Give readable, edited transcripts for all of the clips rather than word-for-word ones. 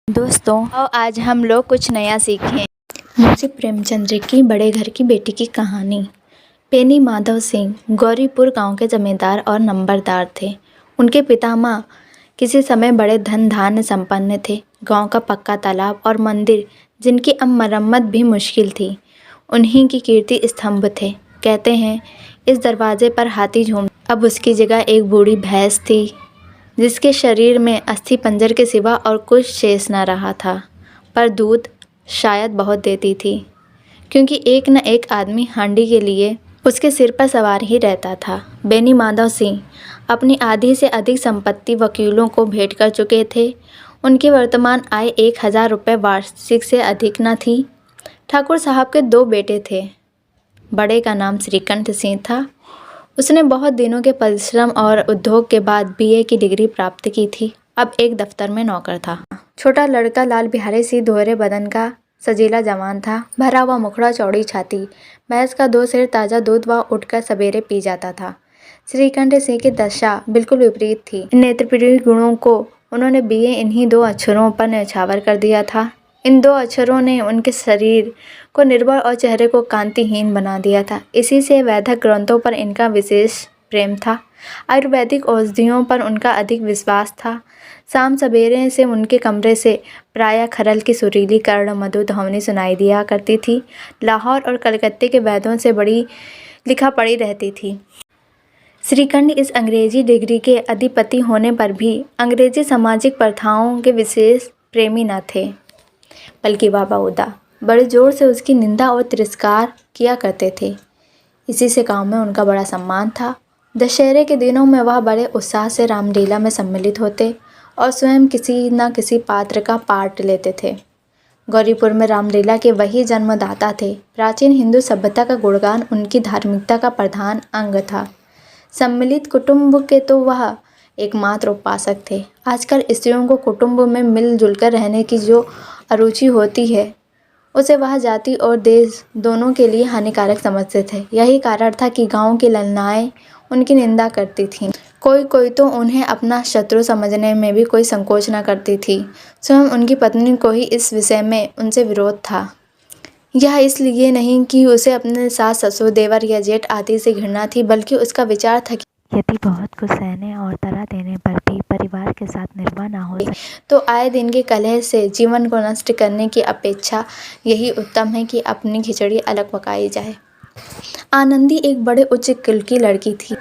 दोस्तों, और आज हम लोग कुछ नया सीखें। मुंशी प्रेमचंद्र की बड़े घर की बेटी की कहानी। पेनी माधव सिंह गौरीपुर गांव के जमींदार और नंबरदार थे। उनके पितामह किसी समय बड़े धन धान्य संपन्न थे। गांव का पक्का तालाब और मंदिर, जिनकी अब मरम्मत भी मुश्किल थी, उन्हीं की कीर्ति स्तंभ थे। कहते हैं, इस दरवाजे पर हाथी झूम। अब उसकी जगह एक बूढ़ी भैंस थी, जिसके शरीर में अस्थि पंजर के सिवा और कुछ शेष न रहा था, पर दूध शायद बहुत देती थी, क्योंकि एक न एक आदमी हांडी के लिए उसके सिर पर सवार ही रहता था। बेनी माधव सिंह अपनी आधी से अधिक संपत्ति वकीलों को भेंट कर चुके थे। उनकी वर्तमान आय 1000 रुपये वार्षिक से अधिक न थी। ठाकुर साहब के 2 बेटे थे। बड़े का नाम श्रीकंठ सिंह था। उसने बहुत दिनों के परिश्रम और उद्योग के बाद बीए की डिग्री प्राप्त की थी। अब एक दफ्तर में नौकर था। छोटा लड़का लाल बिहारी सी दोहरे बदन का सजीला जवान था। भरा हुआ मुखड़ा, चौड़ी छाती, भैंस का 2 सेर ताज़ा दूध वह उठकर सवेरे पी जाता था। श्रीकंठ सिंह की दशा बिल्कुल विपरीत थी। नेत्रप्रिय गुणों को उन्होंने बीए इन्हीं 2 अक्षरों पर न्यौछावर कर दिया था। इन 2 अक्षरों ने उनके शरीर को निर्बल और चेहरे को कांतिहीन बना दिया था। इसी से वैदिक ग्रंथों पर इनका विशेष प्रेम था। आयुर्वेदिक औषधियों पर उनका अधिक विश्वास था। शाम सवेरे से उनके कमरे से प्रायः खरल की सुरीली कर्ण मधुर ध्वनि सुनाई दिया करती थी। लाहौर और कलकत्ते के वैद्यों से बड़ी लिखा पड़ी रहती थी। श्रीकंठ इस अंग्रेजी डिग्री के अधिपति होने पर भी अंग्रेजी सामाजिक प्रथाओं के विशेष प्रेमी न थे, बल्कि बाबा उदा बड़े जोर से उसकी निंदा और तिरस्कार किया करते थे। इसी से गांव में उनका बड़ा सम्मान था। दशहरे के दिनों में वह बड़े उत्साह से रामलीला में सम्मिलित होते और स्वयं किसी न किसी पात्र का पार्ट लेते थे। गौरीपुर में रामलीला के वही जन्मदाता थे। प्राचीन हिंदू सभ्यता का गुणगान उनकी धार्मिकता का प्रधान अंग था। सम्मिलित कुटुंब के तो वह एकमात्र उपासक थे। आजकल स्त्रियों को कुटुंब में मिलजुल कर रहने की जो अरुचि होती है, उसे वह जाति और देश दोनों के लिए हानिकारक समझते थे। यही कारण था कि गांव की ललनाएं उनकी निंदा करती थीं। कोई तो उन्हें अपना शत्रु समझने में भी कोई संकोच न करती थी। स्वयं उनकी पत्नी को ही इस विषय में उनसे विरोध था। यह इसलिए नहीं कि उसे अपने सास, ससुर, देवर या जेठ आदि से घृणा थी, बल्कि उसका विचार था कि यदि बहुत कुछ सहने और तरह देने पर भी परिवार के साथ निर्वाह न हो तो आए दिन के कलह से जीवन को नष्ट करने की अपेक्षा यही उत्तम है कि अपनी खिचड़ी अलग पकाई जाए। आनंदी एक बड़े उच्च कुल की लड़की थी।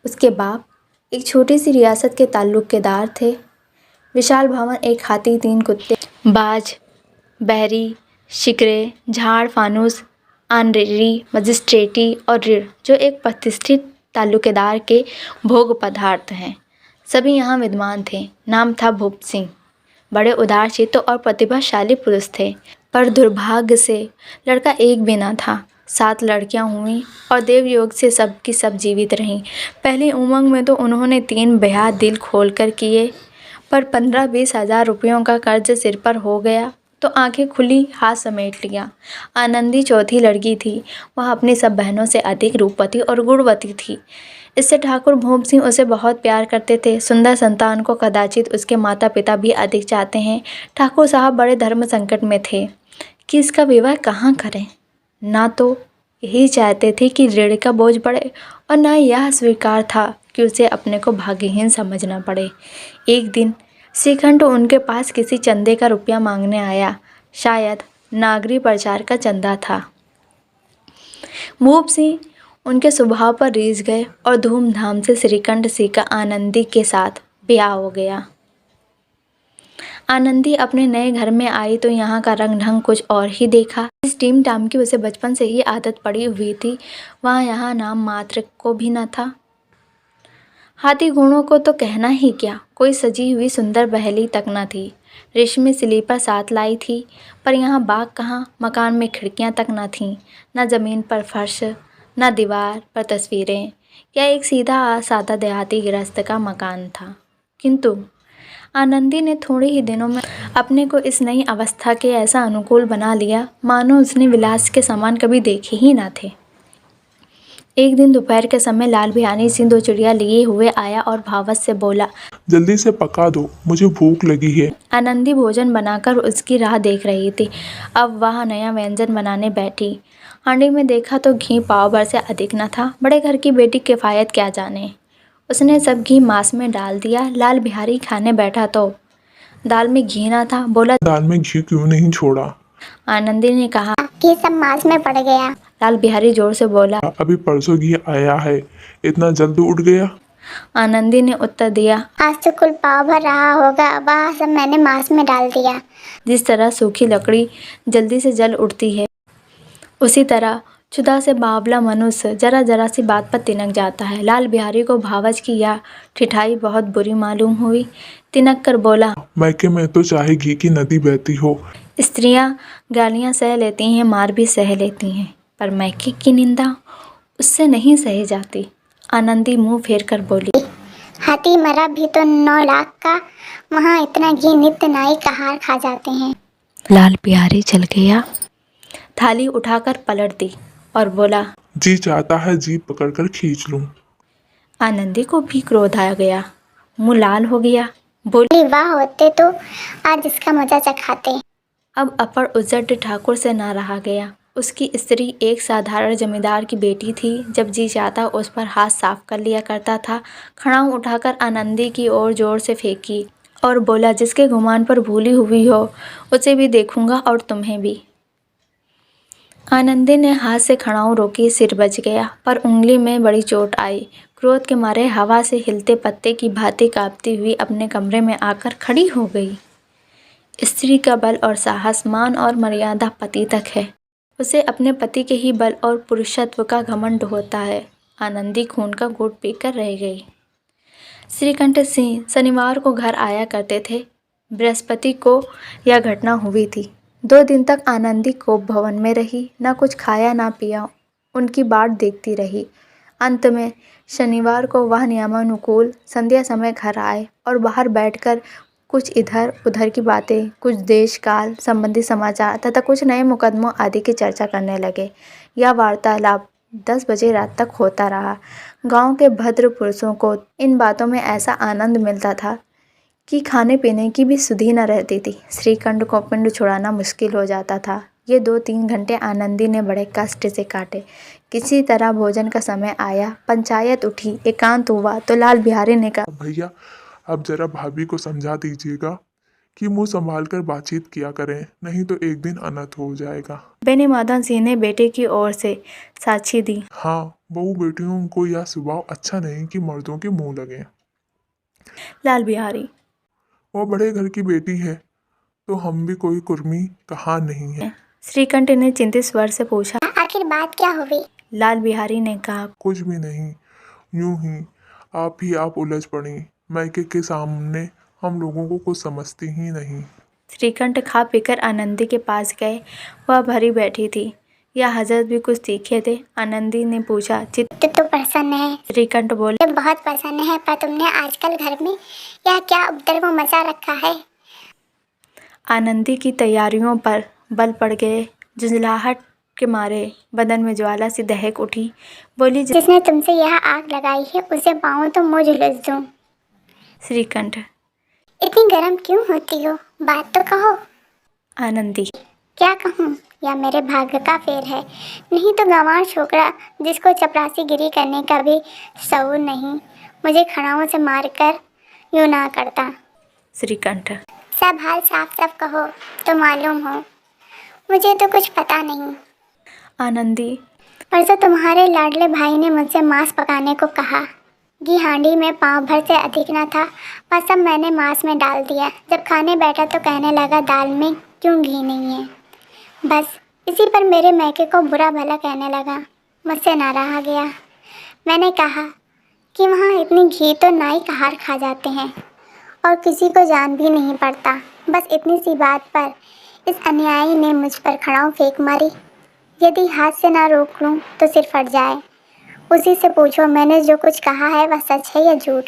उसके बाप एक छोटी सी रियासत के ताल्लुकेदार थे। विशाल भवन, एक हाथी, 3 कुत्ते, बाज, बहरी, शिकरे, झाड़, फानूस, आनरेरी, मजिस्ट्रेटी और ऋण, जो एक प्रतिष्ठित ताल्लुकेदार के भोग पदार्थ हैं, सभी यहाँ विद्वान थे। नाम था भूप सिंह। बड़े उदारचित्त और प्रतिभाशाली पुरुष थे, पर दुर्भाग्य से लड़का एक भी न था। 7 लड़कियां हुईं और देवयोग से सब की सब जीवित रहीं। पहली उमंग में तो उन्होंने 3 ब्याह दिल खोलकर किए, पर 15-20 हज़ार रुपयों का कर्ज सिर पर हो गया तो आंखें खुली, हाथ समेट लिया। आनंदी चौथी लड़की थी। वह अपनी सब बहनों से अधिक रूपवती और गुणवती थी। इससे ठाकुर भूप सिंह उसे बहुत प्यार करते थे। सुंदर संतान को कदाचित उसके माता पिता भी अधिक चाहते हैं। ठाकुर साहब बड़े धर्म संकट में थे कि इसका विवाह कहाँ करें। ना तो यही चाहते थे कि ऋण का बोझ बढ़े, और ना यह स्वीकार था कि उसे अपने को भाग्यहीन समझना पड़े। एक दिन श्रीकंठ उनके पास किसी चंदे का रुपया मांगने आया। शायद नागरी प्रचार का चंदा था। भूप सिंह उनके स्वभाव पर रीझ गए और धूमधाम से श्रीकंठ सिंह का आनंदी के साथ ब्याह हो गया। आनंदी अपने नए घर में आई तो यहाँ का रंग ढंग कुछ और ही देखा। इस टीम टाम की उसे बचपन से ही आदत पड़ी हुई थी, वहाँ यहाँ नाम मात्र को भी न था। हाथी घोड़ों को तो कहना ही क्या, कोई सजी हुई सुंदर बहेली तक न थी। रेशमी स्लीपर साथ लाई थी, पर यहाँ बाग कहाँ, मकान में खिड़कियाँ तक न थीं, न ज़मीन पर फर्श, न दीवार पर तस्वीरें। यह एक सीधा सादा देहाती गृहस्थ का मकान था। किंतु आनंदी ने थोड़े ही दिनों में अपने को इस नई अवस्था के ऐसा अनुकूल बना लिया, मानो उसने विलास के सामान कभी देखे ही ना थे। एक दिन दोपहर के समय लाल बिहारी सिंह 2 चिड़िया लिए हुए आया और भावत से बोला, जल्दी से पका दो, मुझे भूख लगी है। आनंदी भोजन बनाकर उसकी राह देख रही थी। अब वह नया व्यंजन बनाने बैठी। हांडी में देखा तो घी पाव भर से अधिक न था। बड़े घर की बेटी किफायत क्या जाने। उसने सब घी मांस में डाल दिया। लाल बिहारी खाने बैठा तो दाल में घी न था। बोला, दाल में घी क्यों नहीं छोड़ा? आनंदी ने कहा। घी सब मांस में पड़ गया। लाल बिहारी जोर से बोला। अभी परसों घी आया है, इतना जल्दी उठ गया? आनंदी ने उत्तर दिया, आज तो कुल पाव भर रहा होगा, वह सब मैंने मांस में डाल दिया। जिस तरह सूखी लकड़ी जल्दी से जल उठती है, उसी तरह क्षुधा से बावला मनुष्य जरा जरा सी बात पर तिनक जाता है। लाल बिहारी को भावच की यह ठिठाई बहुत बुरी मालूम हुई। तिनक कर बोला, मैके में तो चाहे घी की नदी बहती हो। स्त्रियां गालियां सह लेती हैं, मार भी सह लेती हैं, पर मैके की निंदा उससे नहीं सही जाती। आनंदी मुंह फेर कर बोली, हाथी मरा भी तो 9 लाख का, वहाँ इतना घी नित्य नाई कहार खा जाते हैं। लाल बिहारी चल गया। थाली उठाकर पलट दी और बोला, जी चाहता है जीभ पकड़कर खींच लूं। आनंदी को भी क्रोध आ गया, मुंह लाल हो गया। बोली, वाह होते तो आज इसका मजा चखाते। अब अपर उज्जट ठाकुर से ना रहा गया। उसकी स्त्री एक साधारण जमींदार की बेटी थी। जब जी चाहता उस पर हाथ साफ कर लिया करता था। खड़ाऊ उठाकर आनंदी की ओर जोर से फेंकी और बोला, जिसके गुमान पर भूली हुई हो उसे भी देखूंगा और तुम्हें भी। आनंदी ने हाथ से खड़ाऊ रोकी। सिर बच गया, पर उंगली में बड़ी चोट आई। क्रोध के मारे हवा से हिलते पत्ते की भांति कांपती हुई अपने कमरे में आकर खड़ी हो गई। स्त्री का बल और साहस, मान और मर्यादा पति तक है। उसे अपने पति के ही बल और पुरुषत्व का घमंड होता है। आनंदी खून का घूंट पीकर रह गई। श्रीकंठ सिंह शनिवार को घर आया करते थे। बृहस्पति को यह घटना हुई थी। 2 दिन तक आनंदी कोप भवन में रही, न कुछ खाया न पिया, उनकी बाट देखती रही। अंत में शनिवार को वह नियमानुकूल संध्या समय घर आए और बाहर बैठकर कुछ इधर उधर की बातें, कुछ देश काल संबंधी समाचार तथा कुछ नए मुकदमों आदि की चर्चा करने लगे। यह वार्तालाप 10 बजे रात तक होता रहा। गांव के भद्र पुरुषों को इन बातों में ऐसा आनंद मिलता था कि खाने पीने की भी सुधि न रहती थी। श्रीकंठ को पिंड छुड़ाना मुश्किल हो जाता था। ये 2-3 घंटे आनंदी ने बड़े कष्ट से काटे। किसी तरह भोजन का समय आया, पंचायत उठी, एकांत हुआ तो लाल बिहारी ने कहा, भैया अब जरा भाभी को समझा दीजिएगा कि मुंह संभाल कर बातचीत किया करें, नहीं तो एक दिन अनर्थ हो जाएगा। बेनी माधव सिंह ने बेटे की ओर से साक्षी दी। हाँ, बहू बेटियों को यह स्वभाव अच्छा नहीं कि मर्दों के मुंह लगे। लाल बिहारी, वो बड़े घर की बेटी है तो हम भी कोई कुर्मी कहाँ नहीं है। श्रीकंठ ने चिंतित स्वर से पूछा, आखिर बात क्या हुई? लाल बिहारी ने कहा, कुछ भी नहीं, यूं ही आप उलझ पड़ी। मैके के सामने हम लोगों को कुछ समझती ही नहीं। श्रीकंठ खा पीकर आनंदी के पास गए। वह भरी बैठी थी। यह हजरत भी कुछ तीखे थे। आनंदी ने पूछा, चित्त तो प्रसन्न है। श्रीकंठ बोले, बहुत प्रसन्न है, पर तुमने आजकल घर में यह क्या उपद्रव मचा रखा है? आनंदी की तैयारियों पर बल पड़ गए। झुंझलाहट के मारे बदन में ज्वाला सी दहक उठी। बोली, जिसने तुमसे यह आग लगाई है उसे पाऊं तो मुझ झुलस दूं। श्रीकंठ, इतनी गर्म क्यों होती हो? बात तो कहो। आनंदी, क्या कहूँ? या मेरे भाग्य का फेर है, नहीं तो गंवार छोकरा जिसको चपरासी गिरी करने का भी शऊर नहीं, मुझे खड़ाओं से मारकर यूं ना करता। श्रीकंठ, सब हाल साफ साफ कहो तो मालूम हो, मुझे तो कुछ पता नहीं। आनंदी, परसों तुम्हारे लाडले भाई ने मुझसे मांस पकाने को कहा। घी हांडी में पाँव भर से अधिक न था, वह सब मैंने मांस में डाल दिया। जब खाने बैठा तो कहने लगा, दाल में क्यों घी नहीं है? बस इसी पर मेरे मैके को बुरा भला कहने लगा। मुझसे ना रहा गया। मैंने कहा कि वहाँ इतनी घी तो नाई कहार खा जाते हैं और किसी को जान भी नहीं पड़ता। बस इतनी सी बात पर इस अन्यायी ने मुझ पर खड़ाऊ फेंक मारी। यदि हाथ से ना रोक लूँ तो सिर फट जाए। उसी से पूछो मैंने जो कुछ कहा है वह सच है या झूठ।